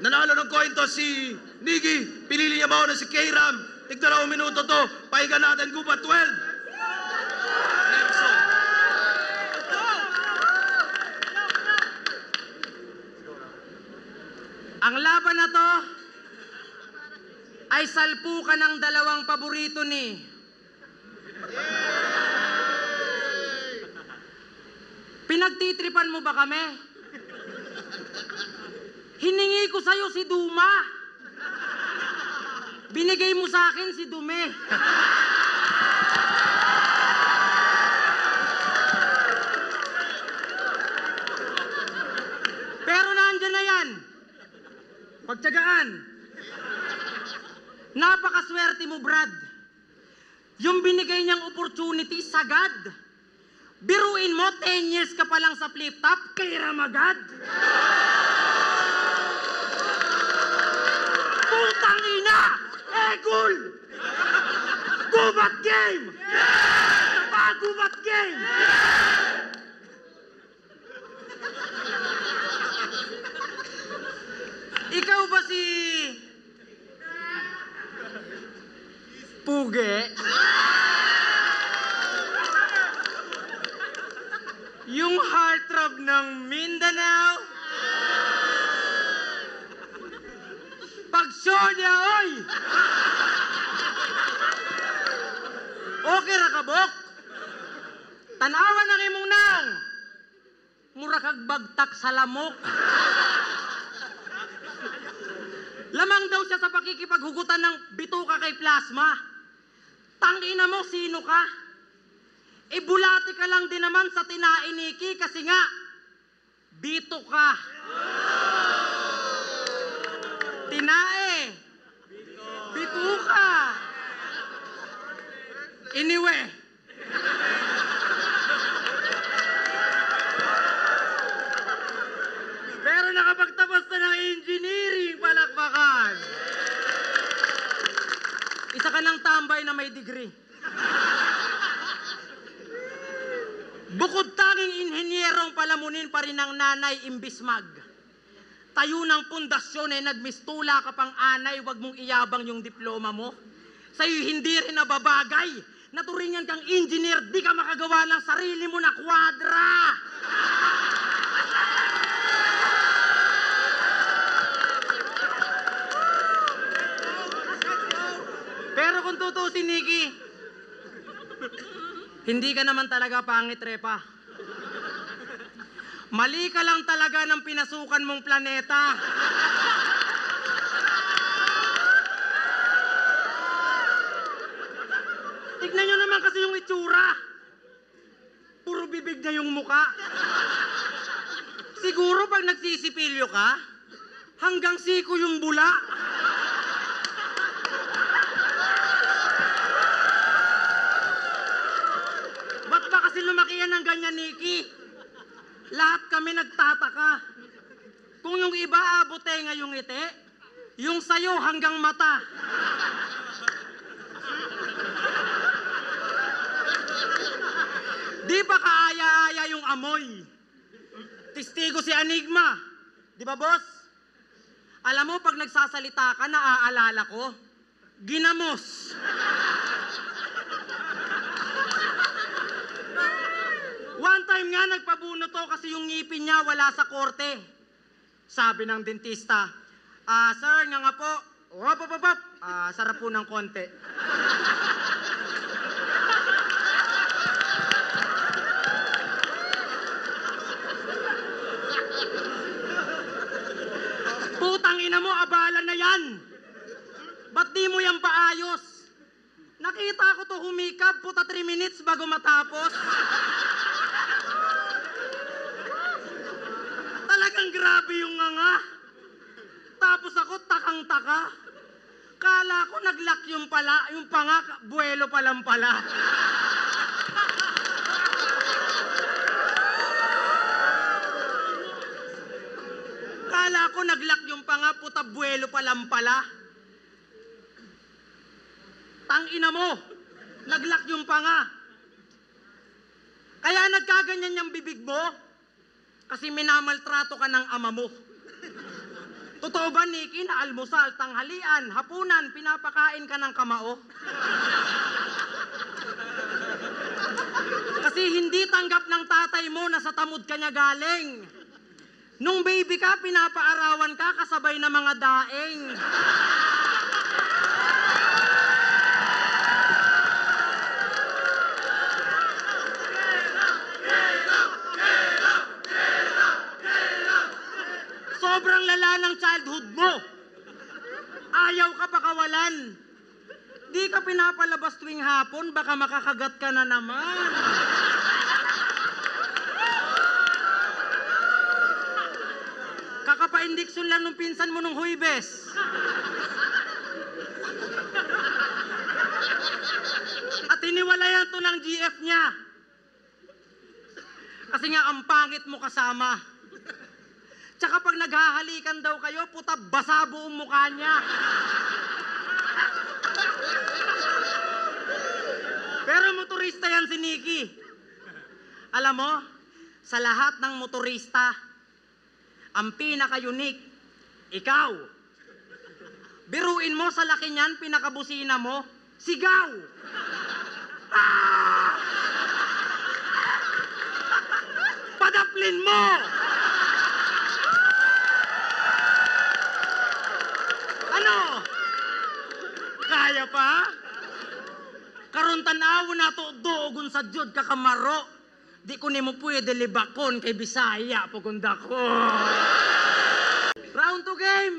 Nanalo ng coin toss si Niggy. Pinili niya mauna si K-Ram. Tigdalawang minuto to. Pahinga natin, Gubat 12. Nelson. Ang laban na to ay salpukan ng dalawang paborito ni Pinagtitripan mo ba kami? Hiningi ko sa'yo si Duma. Binigay mo sa akin si Dume. Pero nandyan na yan. Pagtyagaan. Napakaswerte mo, Brad. Yung binigay niyang opportunity, sagad. Biruin mo, 10 years ka pa lang sa flip-top, kay Ramagad. Putang ina! Egul! Gubat game! Yeah! Gubat game! Yeah! Ikaw ba si Puge? Yung heartthrob ng Mindanao? Pag-show niya, oy! Okay ra kabok? Tanawan na imong nang! Mura kag bagtak sa lamok. Lamang daw siya sa pakikipaghugutan ng bituka kay Plasma. Tangina mo, sino ka? Ibulati ka lang din naman sa tinainiki kasi nga, bito ka. Tinae. Bituka. Anyway. Pero nakapagtapos na ng engineering, palakpakan. Isa ka ng tambay na may degree. Bukod tanging inhenyerong palamunin pa rin ng nanay imbis mag. Tayo ng pundasyon nagmistula ka pang anay, wag mong iyabang yung diploma mo. Sa'yo hindi rin nababagay. Naturingan kang engineer, di ka makagawa ng sarili mo na kwadra. Pero kung tutusin, Nikki, hindi ka naman talaga pangit, Repa. Mali ka lang talaga ng pinasukan mong planeta. Tignan nyo naman kasi yung itsura. Puro bibig na yung muka. Siguro pag nagsisipilyo ka, hanggang siko yung bula. Ba't ba kasi lumaki yan ng ganyan, Nikki? Lahat kami nagtataka. Kung yung iba abote nga yung ngiti, yung sayo hanggang mata. Di ba kaaya-aya yung amoy? Testigo si Enigma. Di ba, boss? Alam mo, pag nagsasalita ka, naaalala ko, ginamos. One time nga, nagpabuno to kasi yung ngipin niya wala sa korte. Sabi ng dentista, sir, nga po, sarap po ng konti. Putang ina mo, abala na yan. Ba't di mo yan paayos? Nakita ko to humikab, puta 3 minutes bago matapos. Talagang grabe yung nganga. Tapos ako takang-taka. Kala ko nag-lock yung panga, buwelo pa lang pala. Kala ko nag-lock yung panga, puta buwelo pa lang pala. Tangina mo, nag-lock yung panga. Kaya nagkaganyan yung bibig mo, kasi minamaltrato ka ng ama mo. Totoo ba, Nikki, na almusal, tanghalian, hapunan, pinapakain ka ng kamao? Kasi hindi tanggap ng tatay mo na sa tamod ka niya galing. Nung baby ka, pinapaarawan ka kasabay ng mga daing. Sobrang lala ng childhood mo. Ayaw ka pakawalan. Di ka pinapalabas tuwing hapon, baka makakagat ka na naman. Kakapa-indiksyon lang nung pinsan mo nung Huwebes. At iniwalayan to ng GF niya. Kasi nga ang pangit mo kasama. Tsaka pag naghahalikan daw kayo, puta, basa buong mukha niya. Pero motorista yan si Nikki. Alam mo, sa lahat ng motorista, ang pinaka-unique, ikaw. Biruin mo sa laki niyan, pinakabusina mo, sigaw. Ah! Padaplin mo! Ano? Kaya pa? Karon tanaw na to dogon sa jud kakamaro. Di ko nimo pwede libakon kay Bisaya pagunda ko. Round 2 game.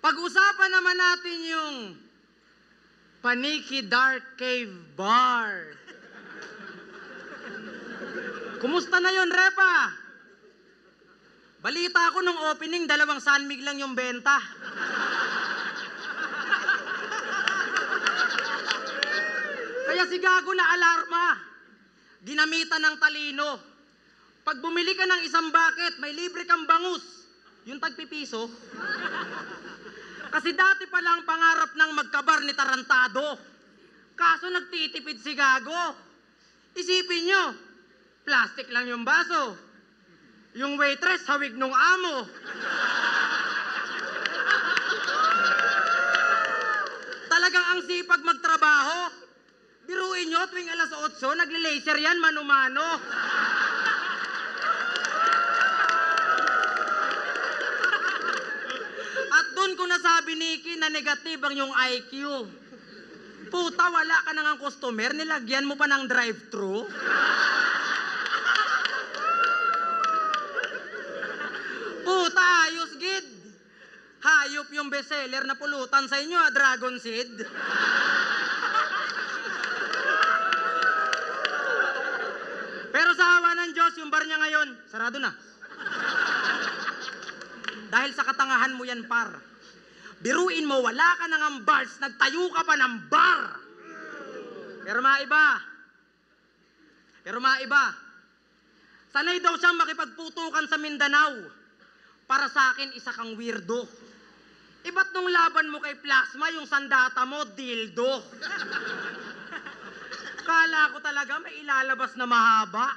Pag-usapan naman natin yung Paniki Dark Cave Bar. Kumusta na yon, Repa? Balita ko nung opening, 2 sanmig lang yung benta. Kaya si Gago na alarma. Ginamitan ng talino. Pag bumili ka ng isang bucket, may libre kang bangus. Yung tagpipiso. Kasi dati pa lang pangarap ng magkabar ni Tarantado. Kaso nagtitipid si Gago. Isipin nyo, plastic lang yung baso. Yung waitress, hawig nung amo. Talagang ang sipag magtrabaho. Biruin nyo, tuwing alas 8, nagle-laser yan, mano-mano. At doon ko nasabi, Nikki, na negative ang yung IQ. Puta, wala ka nang customer, nilagyan mo pa ng drive-thru. Puta, ayos gid. Hayop yung bestseller na pulutan sa inyo, Dragon Seed. Pero sa awa ng Diyos, yung bar niya ngayon, sarado na. Dahil sa katangahan mo yan, par. Biruin mo, wala ka nang ang bars, nagtayo ka pa ng bar. Pero maiba. Sanay daw siyang makipagputukan sa Mindanao. Para sa akin, isa kang weirdo. Iba't nung laban mo kay Plasma, yung sandata mo, dildo. Kala ko talaga may ilalabas na mahaba.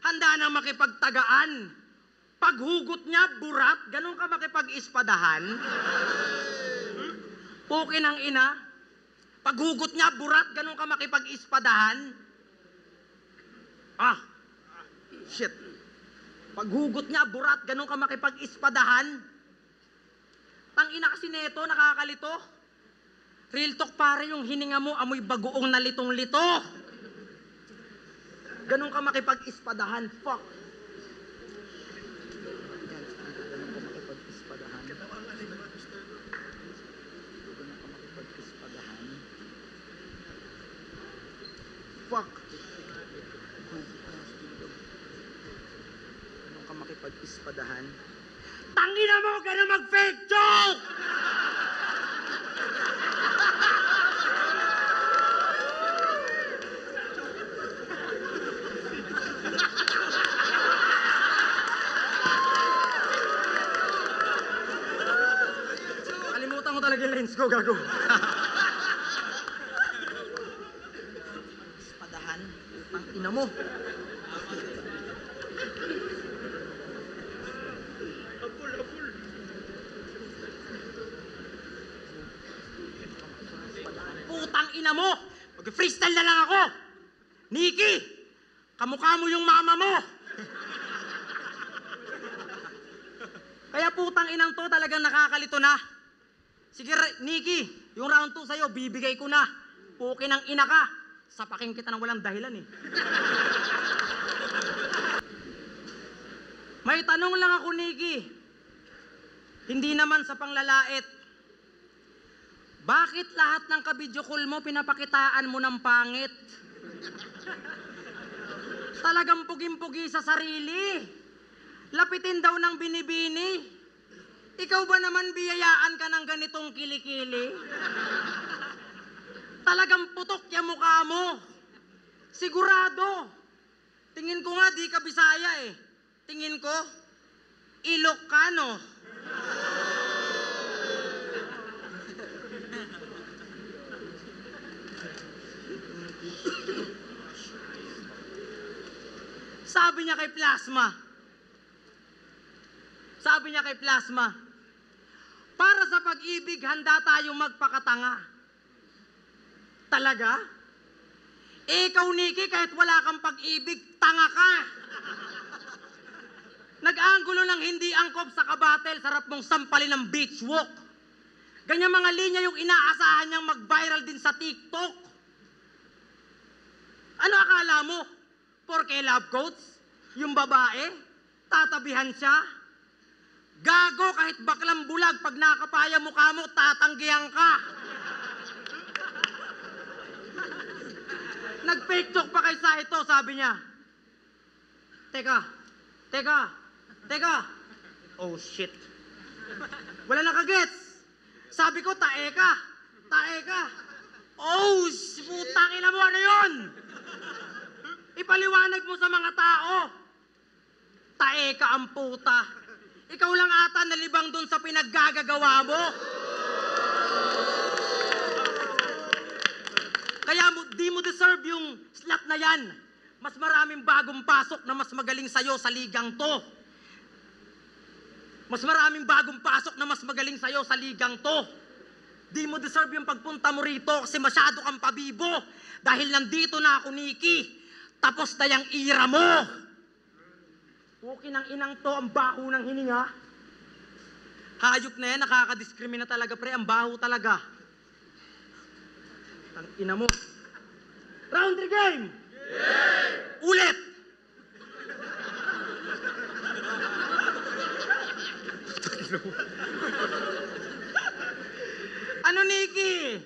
Handa nang makipagtagaan. Paghugot niya, burat, ganun ka makipag-ispadahan. Pukin ang ina. Paghugot niya, burat, ganun ka makipag-ispadahan. Ah, shit. Paghugot niya, burat, ganun ka makipag-ispadahan. Tangina kasi neto, nakakalito. Real talk pare, yung hininga mo, amoy bagoong na litong-lito. Ganun ka makipag-ispadahan, fuck. Ganun ka makipag-ispadahan. Fuck. Ganun ka makipag-ispadahan. Tangina mo, ka na mag-fake joke! Kalimutan ko talaga yung lens ko, gago. Ispadahan, utang ina mo. Abul. ina mo. Mag-freestyle na lang ako. Nikki, kamukha mo yung mama mo. Kaya putang inang to talagang nakakalito na. Sige, Nikki, yung round 2 sa'yo, bibigay ko na. Puki ng ina ka. Sapakin kita ng walang dahilan eh. May tanong lang ako, Nikki. Hindi naman sa panglalait. Bakit lahat ng kabidyo call mo pinapakitaan mo ng pangit? Talagang puging-pugi sa sarili. Lapitin daw ng binibini. Ikaw ba naman biyayaan ka ng ganitong kilikili? Talagang putok yung mukha mo. Sigurado. Tingin ko nga di ka Bisaya eh. Tingin ko, Ilocano. Sabi niya kay Plasma, para sa pag-ibig, handa tayong magpakatanga. Talaga? Eh, ikaw, Nikki, kahit wala kang pag-ibig, tanga ka. Nag-anggulo ng hindi angkop sa kabatel, sarap mong sampalin ng beach walk. Ganyan mga linya yung inaasahan niyang mag-viral din sa TikTok. Ano akala mo? Porke love quotes? Yung babae? Tatabihan siya? Gago, kahit baklang bulag, pag nakapaya mukha mo, tatanggihan ka. Nag-fake joke pa kay Saito, sabi niya. Teka. Oh shit. Wala nakagets. Sabi ko, tae ka. Oh, putang ina mo, ano yun? Ipaliwanag mo sa mga tao. Tae ka ang puta. Ikaw lang ata nalibang dun sa pinaggagawa mo. Kaya di mo deserve yung slot na yan. Mas maraming bagong pasok na mas magaling sa'yo sa ligang to. Di mo deserve yung pagpunta mo rito kasi masyado kang pabibo. Dahil nandito na ako, Nikki. Tapos na yung ira mo. Puki ng inang to, ang baho ng hininga. Hayop na yan, nakakadiskrimina talaga, pre. Ang baho talaga. Ang ina mo. Round 3 game! Yeah! Ulit! Ano, Nikki?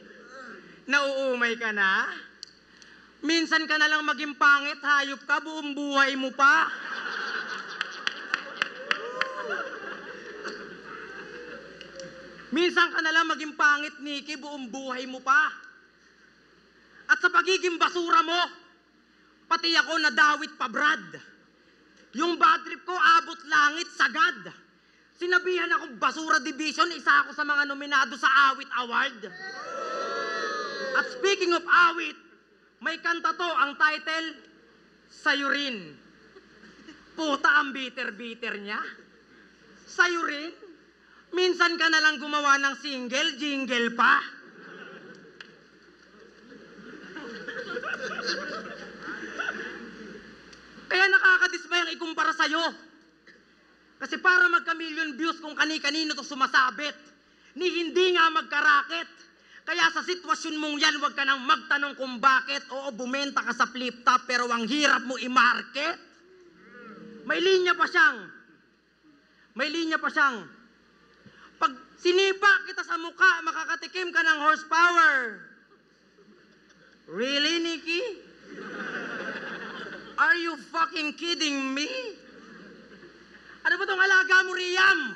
Nauumay ka na? Minsan ka na lang maging pangit, hayop ka, buong buhay mo pa. Minsan ka na lang maging pangit, Nikki, buong buhay mo pa. At sa pagiging basura mo, pati ako nadawit pa, Brad. Yung bad trip ko, abot langit, sagad. Sinabihan akong basura division, isa ako sa mga nominado sa Awit Award. At speaking of awit, may kanta to, ang title, Sa'yo Rin. Puta, ang bitter-bitter niya. Sa'yo rin? Minsan ka na lang gumawa ng single, jingle pa. Kaya nakakadismay ang ikumpara sa'yo. Kasi para magka-million views kung kani-kanino to sumasabit, ni hindi nga magkaraket. Kaya sa sitwasyon mong yan, huwag ka nang magtanong kung bakit. Oo, bumenta ka sa flip top, pero ang hirap mo i-market. May linya pa siyang. Pag sinipa kita sa mukha, makakatikim ka ng horsepower. Really, Nikki? Are you fucking kidding me? Ano ba tong alaga mo, Riam?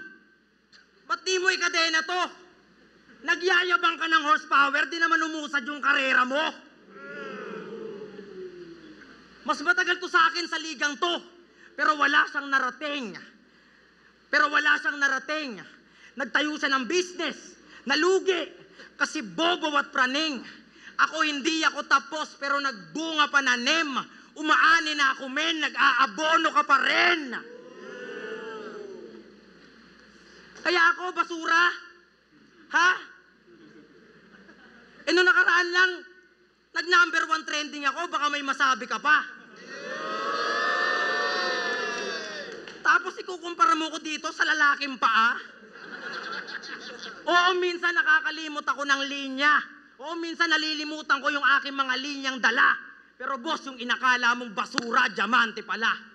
Ba't di mo ikadena to? Nagyayabang ka ng horsepower, di naman umusad yung karera mo. Mas matagal to sa akin sa ligang to, pero wala siyang narating. Nagtayo siya ng business, nalugi, kasi bobo at praning. Ako hindi ako tapos, pero nagbunga pa na nem. Umaani na ako, men, nag-aabono ka pa rin. Kaya ako, basura? Ha? Noong nakaraan lang, Nag-number 1 trending ako, baka may masabi ka pa. Tapos ikukumpara mo ko dito sa lalaking paa. Oo, minsan nakakalimot ako ng linya. Oo, minsan nalilimutan ko yung aking mga linyang dala. Pero boss, yung inakala mong basura, diamante pala.